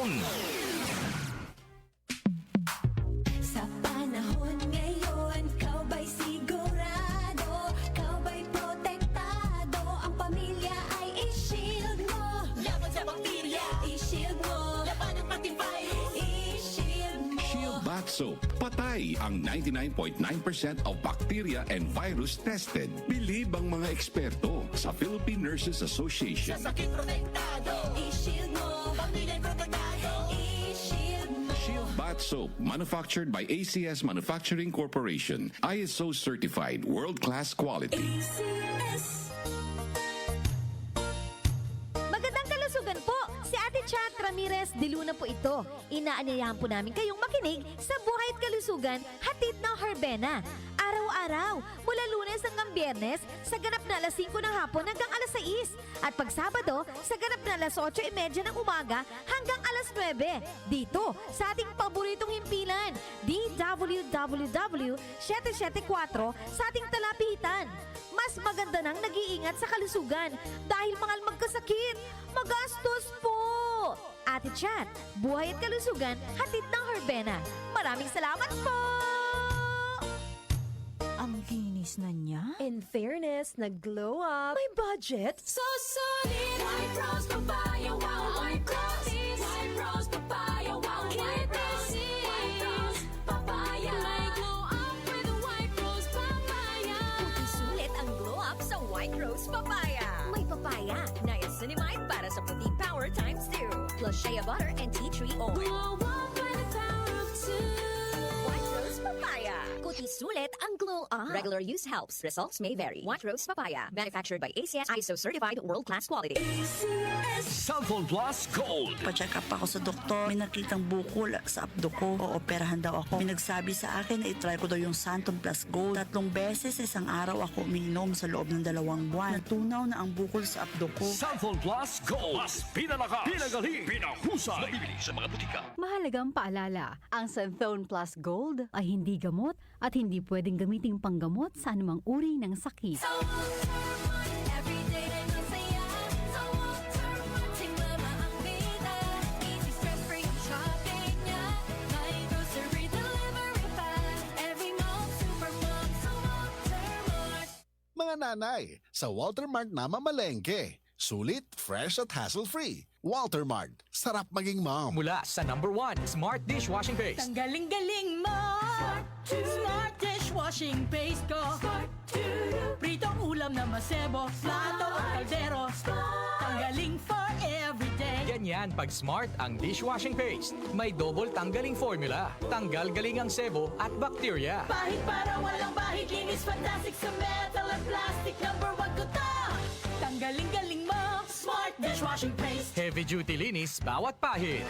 Aksyon! Sa panahon ngayon, kau ba'y sigurado? Kau ba'y protektado? Ang pamilya ay i-shield mo. Laban sa bakterya, i-shield mo. Laban ng matibay, i-shield mo. Shield Bath Soap. Patay ang 99.9% of bacteria and virus tested. Believe ang mga eksperto sa Philippine Nurses Association. Sa sakit protektado, i-shield mo. Pamilya'y protektado, i-shield mo. Shield Bath Soap, manufactured by ACS Manufacturing Corporation. ISO certified, world-class quality. ACS. Magandang kalusugan po! Si Ate Chat Ramirez de Luna po ito. Inaanyayahan po namin kayong makinig sa Buhay at Kalusugan, hatid ng Herbena. Araw-araw, mula Lunes hanggang Biyernes, sa ganap na alas 5 ng hapon hanggang alas 6. At pag Sabado, sa ganap na alas 8:30 ng umaga hanggang alas 9. Dito, sa ating paboritong himpilan, DWWW 774 sa ating talapitan. Mas maganda nang nag-iingat sa kalusugan dahil mahal magkasakit. Magastos po! Ate Chat, Buhay at Kalusugan, hatid ng Herbena. Maraming salamat po! Ang linis na niya. In fairness, nag-glow up. May budget? So solid, White Rose Papaya, wow, White Rose. White Rose Papaya, wow, White Rose. White Rose Papaya. May glow up with the White Rose Papaya. Sulit ang glow up sa White Rose Papaya. May papaya, niacinamide para sa puting power times 2. Plus shea butter and tea tree oil. Glow up with the power of two. White Rose Papaya. Kuti sulit ang glow up. Regular use helps. Results may vary. White Rose Papaya. Manufactured by ACS ISO certified world-class quality. ACS. Cellphone Plus Gold. Pa-check up ako sa doktor. May nakitang bukol sa abdo ko. Ooperahan daw ako. May nagsabi sa akin na itry ko daw yung Santon Plus Gold. 3 beses isang araw ako umiinom sa loob ng 2 buwan. Natunaw na ang bukol sa abdo ko. Cellphone Plus Gold. Mas pinalakas, pinagaling, pinahusay. Nabibili sa mga butika. Mahalagang paalala, ang Santhone Plus Gold ay hindi gamot at hindi pwedeng gamiting panggamot sa anumang uri ng sakit. Sa Walter Mart, everyday ay masaya. Sa Walter Mart, si mama ang bida. Easy stress-free ang shopping niya. May grocery delivery pa. Every mall, supermom, sa Walter Mart. Mga nanay, sa Walter Mart na mamalengke. Sulit, fresh at hassle-free. Walter Mart, sarap maging mom. Mula sa #1 Smart Dishwashing Paste. Ang galing-galing mo! Smart dishwashing paste ko. Pritong ulam na masebo. Plato o kaldero. Tanggaling for everyday. Ganyan pag Smart ang dishwashing paste. May double tanggaling formula. Tanggal galing ang sebo at bakterya. Bahid para walang bahid. Linis fantastic sa metal at plastic. #1 ko to. Tanggaling-galing mo. Smart dishwashing paste. Heavy duty linis bawat pahid.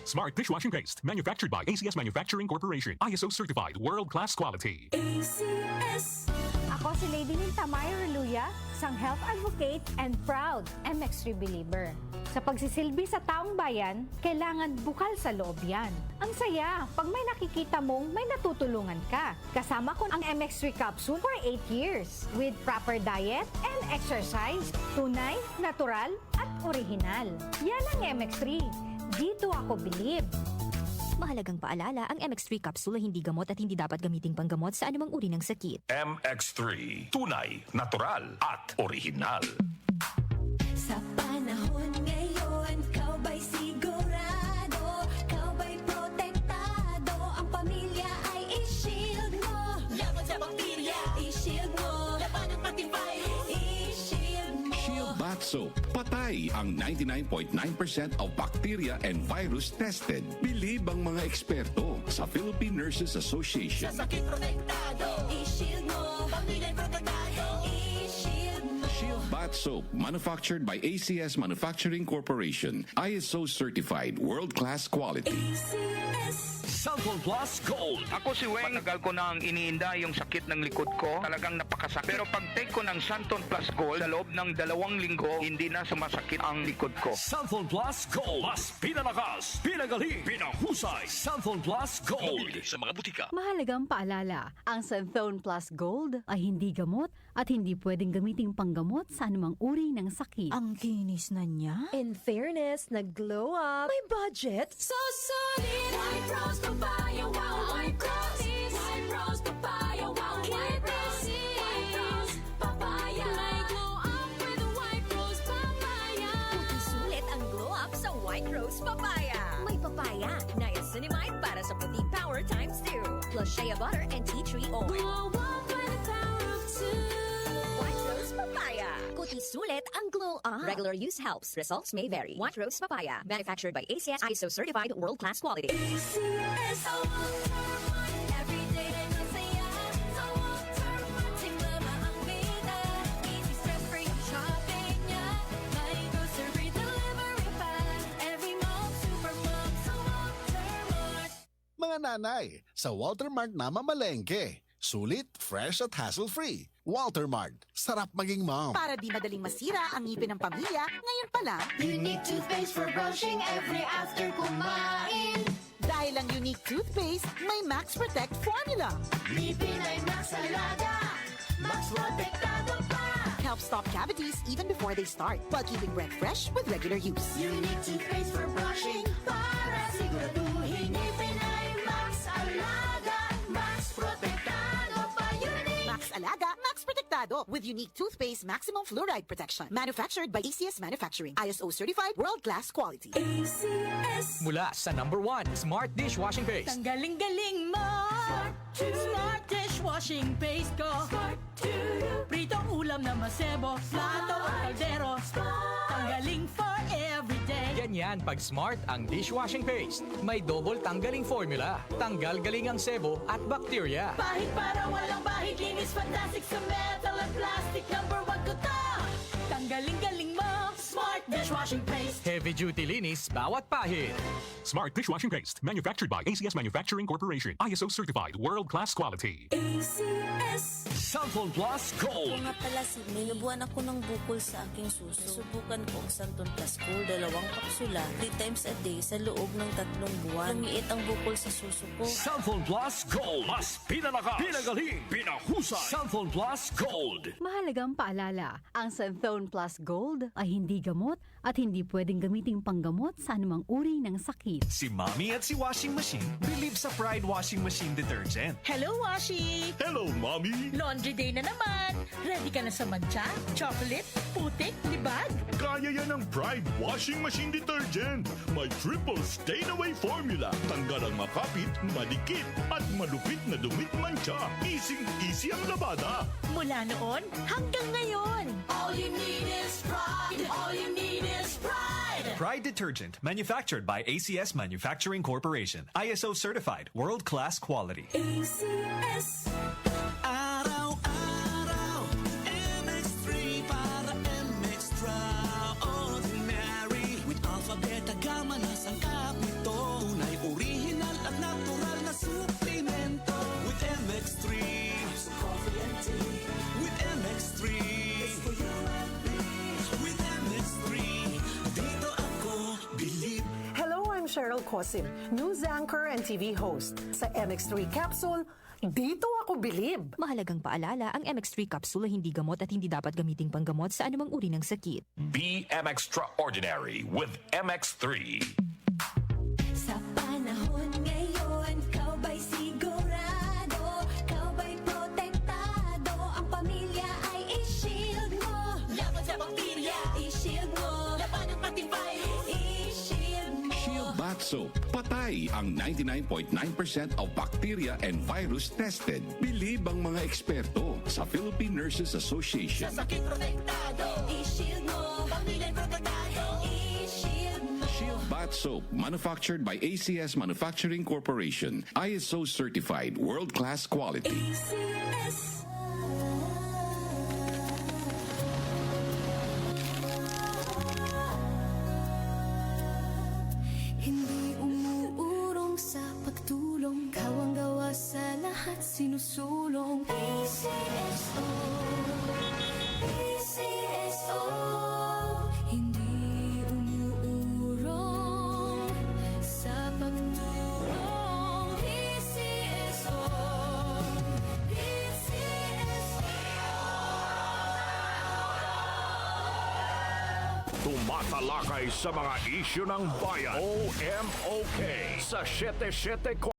Smart Dishwashing Paste, manufactured by ACS Manufacturing Corporation. ISO certified, world-class quality. ACS. Ako si Lady Ninta Mayer Reluya, isang health advocate and proud MX3 believer. Sa pagsisilbi sa taong bayan, kailangan bukal sa loob yan. Ang saya, pag may nakikita mong may natutulungan ka. Kasama ko ang MX3 capsule for 8 years with proper diet and exercise, tunay, natural at original. Yan ang MX3. Dito ako believe. Mahalagang paalala, ang MX3 capsule ay hindi gamot at hindi dapat gamiting panggamot sa anumang uri ng sakit. MX3. Tunay, natural at original. Sa panahon ngayon, kau ba'y sigurado? Kau ba'y protektado? Ang pamilya ay i-shield mo. Laban sa bakterya, i-shield mo. Laban ng matibay, i-shield mo. Shield Bath Soap. Patay ang 99.9% of bacteria and virus tested. Believe ang mga eksperto sa Philippine Nurses Association. Sa sakit protektado, i-shield mo. Pamilya'y protektado, i-shield mo. Shield Bath Soap, manufactured by ACS Manufacturing Corporation. ISO certified, world-class quality. ACS. Cellphone Plus Gold. Ako si Weng, matagal ko nang iniinda yung sakit ng likod ko. Talagang napakasakit. Pero pag take ko ng Santon Plus Gold, sa loob ng 2 linggo, hindi na sumasakit ang likod ko. Cellphone Plus Gold. Mas pinalakas, pinagaling, pinahusay. Cellphone Plus Gold. Mabili sa mga butika. Mahalagang paalala, ang Santhone Plus Gold ay hindi gamot at hindi pwedeng gamiting panggamot sa anumang uri ng sakit. Ang kinis na niya. In fairness, nag-glow up. May budget. So solid, white rose papaya, wow, white roses, white rose papaya, wow, white roses, white rose papaya. May glow up with white rose papaya. Puti sulit ang glow up sa White Rose Papaya. May papaya, niacinamide para sa puti power times 2. Plus shea butter and tea tree oil. Glow up by the power of 2. White Rose Papaya. Kuti sulit ang glow up. Regular use helps. Results may vary. White Rose Papaya. Manufactured by ACS ISO certified world-class quality. ACS, sa Walter Mart, everyday ay masaya. Sa Walter Mart, si Mama ang bida. Easy stress-free shopping niya. May grocery delivery pa. Every mall, supermall, sa Walter Mart. Mga nanay, sa Walter Mart na mamalengke. Sulit, fresh at hassle-free. Walter Mart, sarap maging mom. Para di madaling masira ang ngipin ng pamilya, ngayon pa lang, Unique toothpaste for brushing every after kumain. dahil ang unique toothpaste, may Max Protect formula. Ngipin ay Max Alaga, Max Protektado pa. Helps stop cavities even before they start, while keeping breath fresh with regular use. Unique toothpaste for brushing para siguraduhin ngipin ay Max Alaga, Max Protektado pa. Unique. Max Alaga, Max Protectado with unique toothpaste maximum fluoride protection. Manufactured by ACS Manufacturing. ISO certified world-class quality. ACS. Mula sa #1 Smart Dishwashing Paste. Ang galing-galing mo! Smart dishwashing paste ko. Pritong ulam na masebo, plato o kaldero. Tanggaling for everyday. Ganyan pag Smart ang dishwashing paste. May double tanggaling formula. Tanggal galing ang sebo at bakterya. Bahid para walang bahid, linis fantastic sa metal at plastic. #1 ko to! Tanggaling-galing mo! Smart dishwashing paste. Heavy duty linis bawat pahid. Smart Dishwashing Paste. Manufactured by ACS Manufacturing Corporation. ISO certified world-class quality. ACS. Cellphone Plus Gold. Nga pala si May, nabuhan ako ng bukol sa aking suso. Subukan ko ang Santon Plus Gold, 2 kapsula, 3 times a day sa loob ng 3 buwan. Lumiit ang bukol sa suso ko. Cellphone Plus Gold. Mas pinalakas, pinagaling, pinahusay. Cellphone Plus Gold. Mahalagang paalala, ang Santhone Plus Gold ay hindi gamot at hindi pwedeng gamiting panggamot sa anumang uri ng sakit. Si Mommy at si Washing Machine believe sa Pride Washing Machine Detergent. Hello, Washi! Hello, Mommy. Laundry day na naman! Ready ka na sa mancha, chocolate, putik, libag? Kaya yan ang Pride Washing Machine Detergent. May triple stain-away formula. Tanggal ang makapit, madikit, at malupit na dumit mancha. Easy ang labada. Mula noon hanggang ngayon. All you need is pride. All you need is pride. Pride Detergent, manufactured by ACS Manufacturing Corporation. ISO certified, world-class quality. ACS. Araw-araw, MX3 para MX-Traordinary. With alpha, beta, gamma na sangkap nito. Tunay, original at natural na suplemento. With MX3. So coffee and tea. With MX3. It's for you and me. With MX3. Dito ako, believe. Hello, I'm Cheryl Cosim, news anchor and TV host. Sa MX3 Capsule, dito ako bilib. Mahalagang paalala, ang MX3 capsule ay hindi gamot at hindi dapat gamiting panggamot sa anumang uri ng sakit. Be extraordinary with MX3. Sa panahon ngayon, ikaw ba'y sigurado? Ikaw ba'y protektado? Ang pamilya ay i-shield mo. Laban sa bakterya, i-shield mo. Laban ng pati virus, i-shield mo. Shield Bath Soap. Patay ang 99.9% of bacteria and virus tested. Bilib ang mga eksperto sa Philippine Nurses Association. Sa sakit protektado, i-shield mo. Pamilya protektado, i-shield mo. Shield Bath Soap, manufactured by ACS Manufacturing Corporation. ISO certified, world-class quality. ACS. Hindi umuurong sa pagtulog. Tumatalakay sa mga isyu ng bayan. OMOK sa 77